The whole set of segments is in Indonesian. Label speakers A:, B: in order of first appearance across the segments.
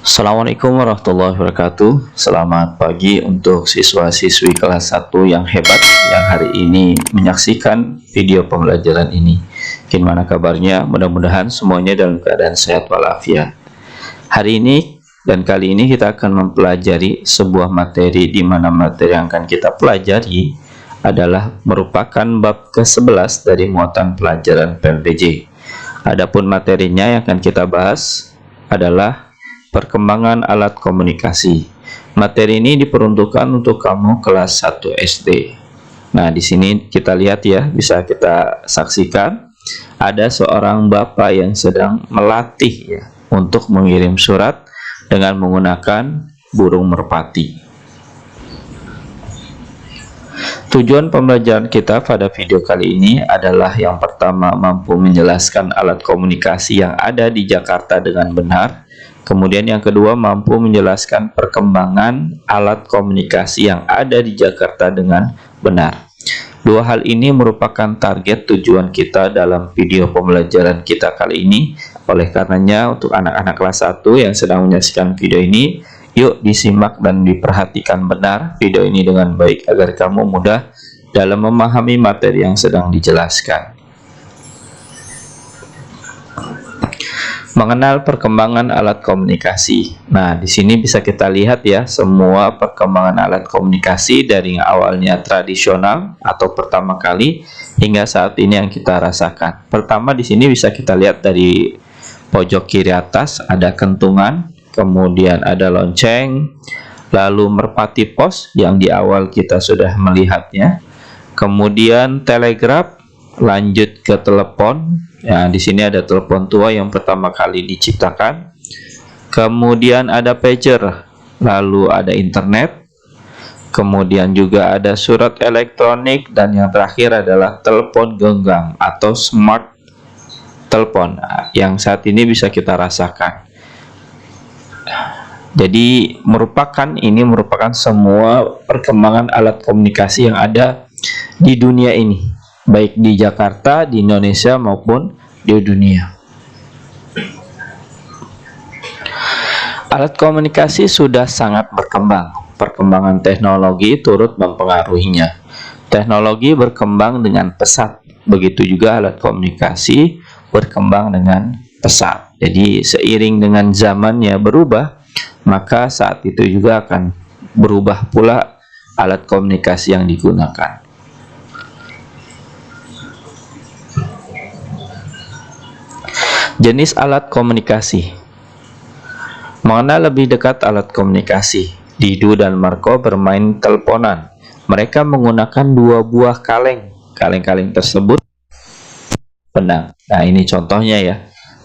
A: Assalamualaikum warahmatullahi wabarakatuh. Selamat pagi untuk siswa-siswi kelas 1 yang hebat yang hari ini menyaksikan video pembelajaran ini. Gimana kabarnya? Mudah-mudahan semuanya dalam keadaan sehat walafiat. Hari ini dan kali ini kita akan mempelajari sebuah materi di mana materi yang akan kita pelajari adalah merupakan bab ke-11 dari muatan pelajaran PMPJ. Adapun materinya yang akan kita bahas adalah perkembangan alat komunikasi. Materi ini diperuntukkan untuk kamu kelas 1 SD. Nah, di sini kita lihat ya, bisa kita saksikan ada seorang bapak yang sedang melatih ya untuk mengirim surat dengan menggunakan burung merpati. Tujuan pembelajaran kita pada video kali ini adalah yang pertama, mampu menjelaskan alat komunikasi yang ada di Jakarta dengan benar. Kemudian yang kedua, mampu menjelaskan perkembangan alat komunikasi yang ada di Jakarta dengan benar. Dua hal ini merupakan target tujuan kita dalam video pembelajaran kita kali ini. Oleh karenanya, untuk anak-anak kelas 1 yang sedang menyaksikan video ini, yuk disimak dan diperhatikan benar video ini dengan baik agar kamu mudah dalam memahami materi yang sedang dijelaskan. Mengenal perkembangan alat komunikasi. Nah, di sini bisa kita lihat ya, semua perkembangan alat komunikasi dari yang awalnya tradisional atau pertama kali hingga saat ini yang kita rasakan. Pertama di sini bisa kita lihat dari pojok kiri atas ada kentungan, kemudian ada lonceng, lalu merpati pos yang di awal kita sudah melihatnya. Kemudian telegraf, lanjut ke telepon. Ya, di sini ada telepon tua yang pertama kali diciptakan. Kemudian ada pager, lalu ada internet. Kemudian juga ada surat elektronik dan yang terakhir adalah telepon genggam atau smart telepon yang saat ini bisa kita rasakan. Jadi ini merupakan semua perkembangan alat komunikasi yang ada di dunia ini, baik di Jakarta, di Indonesia maupun di dunia. Alat komunikasi sudah sangat berkembang. Perkembangan teknologi turut mempengaruhinya. Teknologi berkembang dengan pesat. Begitu juga alat komunikasi berkembang dengan pesat. Jadi seiring dengan zamannya berubah, maka saat itu juga akan berubah pula alat komunikasi yang digunakan. Jenis alat komunikasi. Mengenal lebih dekat alat komunikasi, Didu dan Marco bermain teleponan. Mereka menggunakan dua buah kaleng. Kaleng-kaleng tersebut benang. Nah, ini contohnya ya.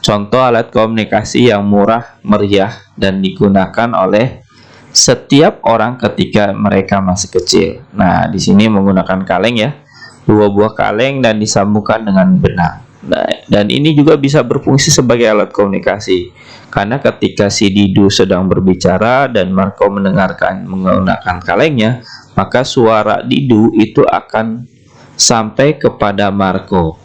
A: Contoh alat komunikasi yang murah, meriah, dan digunakan oleh setiap orang ketika mereka masih kecil. Nah, di sini menggunakan kaleng ya. Dua buah kaleng dan disambungkan dengan benang. Nah, dan ini juga bisa berfungsi sebagai alat komunikasi karena ketika si Didu sedang berbicara dan Marco mendengarkan menggunakan kalengnya, maka suara Didu itu akan sampai kepada Marco.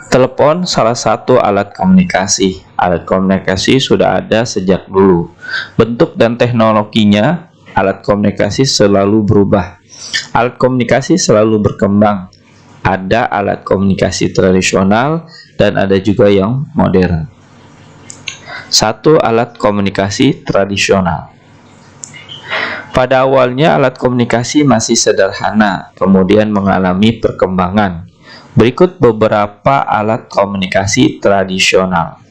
A: Telepon salah satu alat komunikasi. Alat komunikasi sudah ada sejak dulu. Bentuk dan teknologinya alat komunikasi selalu berubah. Alat komunikasi selalu berkembang. Ada alat komunikasi tradisional dan ada juga yang modern. Satu, alat komunikasi tradisional. Pada awalnya alat komunikasi masih sederhana, kemudian mengalami perkembangan. Berikut beberapa alat komunikasi tradisional.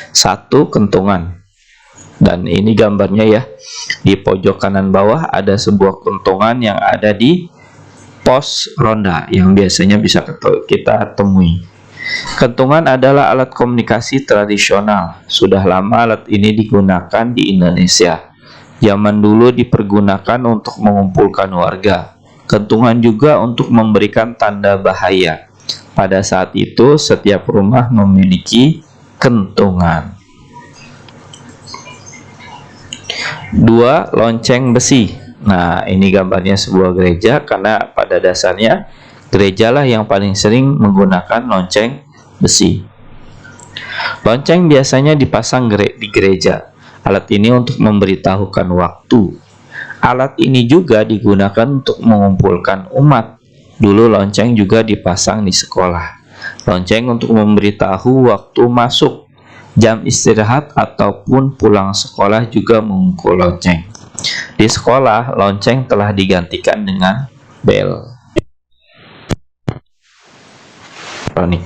A: Satu, kentungan. Dan ini gambarnya ya. Di pojok kanan bawah ada sebuah kentungan yang ada di pos ronda yang biasanya bisa kita temui. Kentungan adalah alat komunikasi tradisional. Sudah lama alat ini digunakan di Indonesia. Zaman dulu dipergunakan untuk mengumpulkan warga. Kentungan juga untuk memberikan tanda bahaya. Pada saat itu setiap rumah memiliki kentungan. Dua, lonceng besi. Nah, ini gambarnya sebuah gereja karena pada dasarnya gerejalah yang paling sering menggunakan lonceng besi. Lonceng biasanya dipasang di gereja. Alat ini untuk memberitahukan waktu. Alat ini juga digunakan untuk mengumpulkan umat. Dulu lonceng juga dipasang di sekolah. Lonceng untuk memberitahu waktu masuk, jam istirahat, ataupun pulang sekolah juga mengungkul lonceng. Di sekolah, lonceng telah digantikan dengan bel. 3.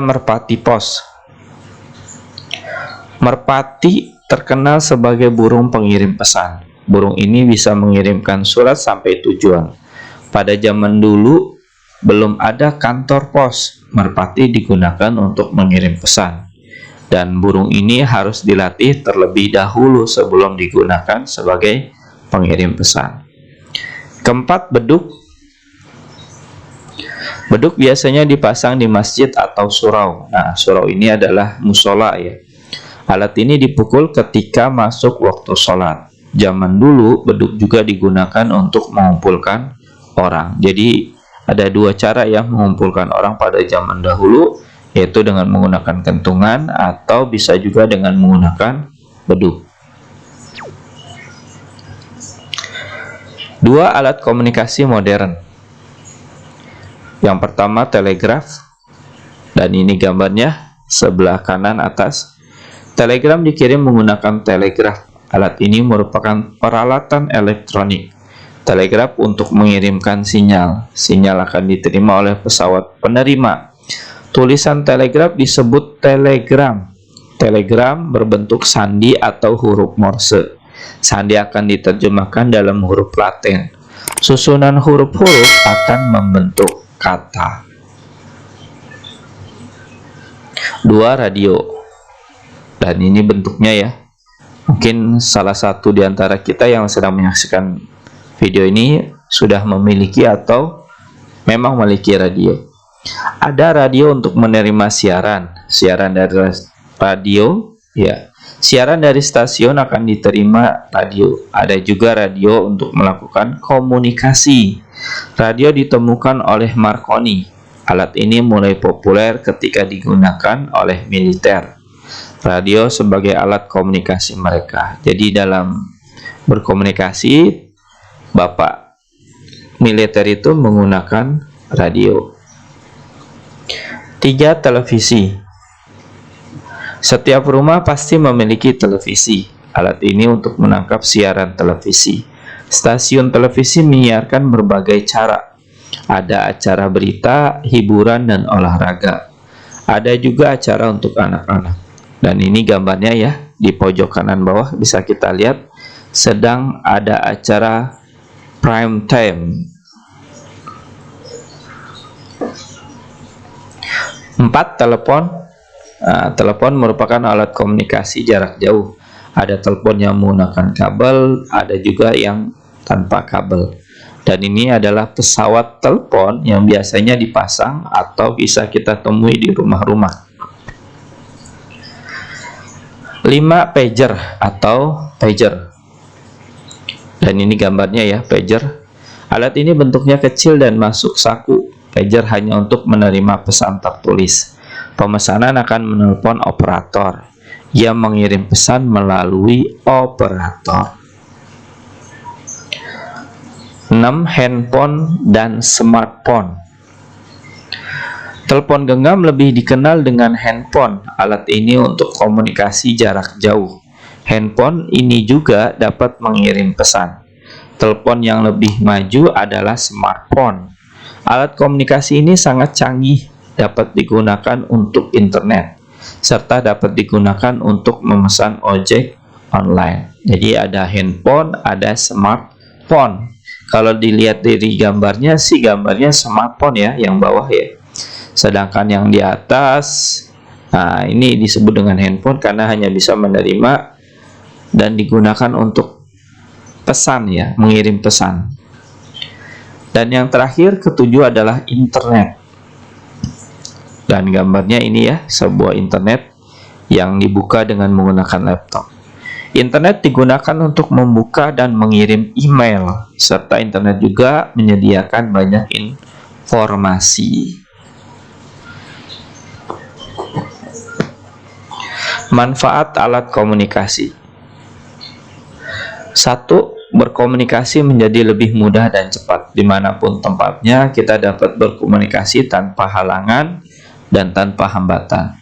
A: Merpati pos. Merpati terkenal sebagai burung pengirim pesan. Burung ini bisa mengirimkan surat sampai tujuan. Pada zaman dulu, belum ada kantor pos. Merpati digunakan untuk mengirim pesan. Dan burung ini harus dilatih terlebih dahulu sebelum digunakan sebagai pengirim pesan. 4. Beduk. Beduk biasanya dipasang di masjid atau surau. Nah, surau ini adalah musola ya. Alat ini dipukul ketika masuk waktu sholat. Zaman dulu, beduk juga digunakan untuk mengumpulkan orang. Jadi, ada dua cara ya mengumpulkan orang pada zaman dahulu, yaitu dengan menggunakan kentungan atau bisa juga dengan menggunakan beduk. 2. Alat komunikasi modern. Yang pertama telegraf, dan ini gambarnya sebelah kanan atas. Telegram dikirim menggunakan telegraf. Alat ini merupakan peralatan elektronik. Telegraf untuk mengirimkan sinyal. Sinyal akan diterima oleh pesawat penerima. Tulisan telegraf disebut telegram. Telegram berbentuk sandi atau huruf Morse. Sandi akan diterjemahkan dalam huruf Latin. Susunan huruf-huruf akan membentuk kata. 2. Radio. Dan ini bentuknya ya. Mungkin salah satu di antara kita yang sedang menyaksikan video ini sudah memiliki atau memang memiliki radio. Ada radio untuk menerima siaran dari radio ya. Siaran dari stasiun akan diterima radio. Ada juga radio untuk melakukan komunikasi. Radio ditemukan oleh Marconi. Alat ini mulai populer ketika digunakan oleh militer. Radio sebagai alat komunikasi mereka. Jadi dalam berkomunikasi, Bapak militer itu menggunakan radio. 3. Televisi. Setiap rumah pasti memiliki televisi. Alat ini untuk menangkap siaran televisi. Stasiun televisi menyiarkan berbagai cara. Ada acara berita, hiburan, dan olahraga. Ada juga acara untuk anak-anak. Dan ini gambarnya ya, di pojok kanan bawah bisa kita lihat sedang ada acara prime time. 4. Telepon. Telepon merupakan alat komunikasi jarak jauh. Ada telepon yang menggunakan kabel, ada juga yang tanpa kabel. Dan ini adalah pesawat telepon yang biasanya dipasang atau bisa kita temui di rumah-rumah. 5. Pager atau pager. Dan ini gambarnya ya, pager. Alat ini bentuknya kecil dan masuk saku. Pager hanya untuk menerima pesan tertulis. Pemesanan akan menelpon operator. Ia mengirim pesan melalui operator. 6. Handphone dan smartphone. Telepon genggam lebih dikenal dengan handphone. Alat ini untuk komunikasi jarak jauh. Handphone ini juga dapat mengirim pesan. Telepon yang lebih maju adalah smartphone. Alat komunikasi ini sangat canggih, dapat digunakan untuk internet, serta dapat digunakan untuk memesan ojek online. Jadi ada handphone, ada smartphone. Kalau dilihat dari gambarnya sih, gambarnya smartphone ya, yang bawah ya. Sedangkan yang di atas, nah ini disebut dengan handphone karena hanya bisa menerima dan digunakan untuk pesan ya, mengirim pesan. Dan yang terakhir, ketujuh adalah internet. Dan gambarnya ini ya, sebuah internet yang dibuka dengan menggunakan laptop. Internet digunakan untuk membuka dan mengirim email, serta internet juga menyediakan banyak informasi. Manfaat alat komunikasi. 1. Berkomunikasi menjadi lebih mudah dan cepat. Dimanapun tempatnya, kita dapat berkomunikasi tanpa halangan dan tanpa hambatan.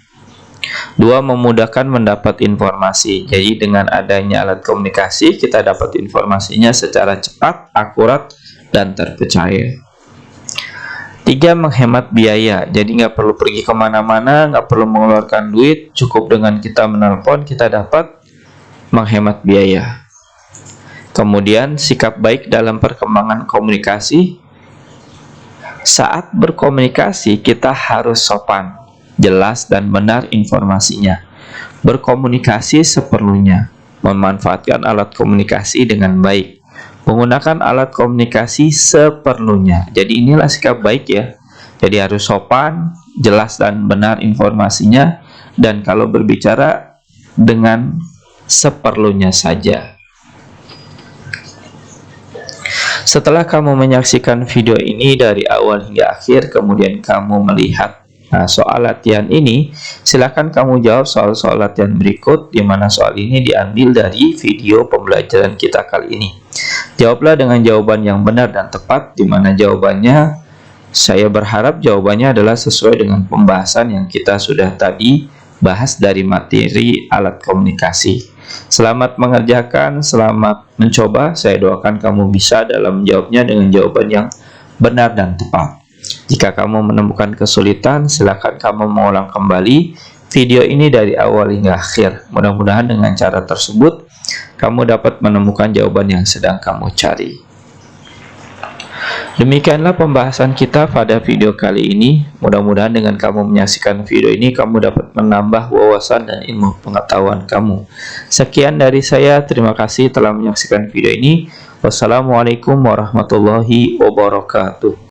A: 2. Memudahkan mendapat informasi. Jadi dengan adanya alat komunikasi, kita dapat informasinya secara cepat, akurat, dan terpercaya. 3. Menghemat biaya. Jadi nggak perlu pergi kemana-mana, nggak perlu mengeluarkan duit, cukup dengan kita menelpon, kita dapat menghemat biaya. Kemudian sikap baik dalam perkembangan komunikasi. Saat berkomunikasi kita harus sopan, jelas dan benar informasinya. Berkomunikasi seperlunya, memanfaatkan alat komunikasi dengan baik, menggunakan alat komunikasi seperlunya. Jadi inilah sikap baik ya. Jadi harus sopan, jelas dan benar informasinya, dan kalau berbicara dengan seperlunya saja. Setelah kamu menyaksikan video ini dari awal hingga akhir, kemudian kamu melihat soal latihan ini, silakan kamu jawab soal-soal latihan berikut, di mana soal ini diambil dari video pembelajaran kita kali ini. Jawablah dengan jawaban yang benar dan tepat, di mana jawabannya, saya berharap jawabannya adalah sesuai dengan pembahasan yang kita sudah tadi bahas dari materi alat komunikasi. Selamat mengerjakan, selamat mencoba. Saya doakan kamu bisa dalam menjawabnya dengan jawaban yang benar dan tepat. Jika kamu menemukan kesulitan, silakan kamu mengulang kembali video ini dari awal hingga akhir. Mudah-mudahan dengan cara tersebut, kamu dapat menemukan jawaban yang sedang kamu cari. Demikianlah pembahasan kita pada video kali ini. Mudah-mudahan dengan kamu menyaksikan video ini, kamu dapat menambah wawasan dan ilmu pengetahuan kamu. Sekian dari saya, terima kasih telah menyaksikan video ini. Wassalamualaikum warahmatullahi wabarakatuh.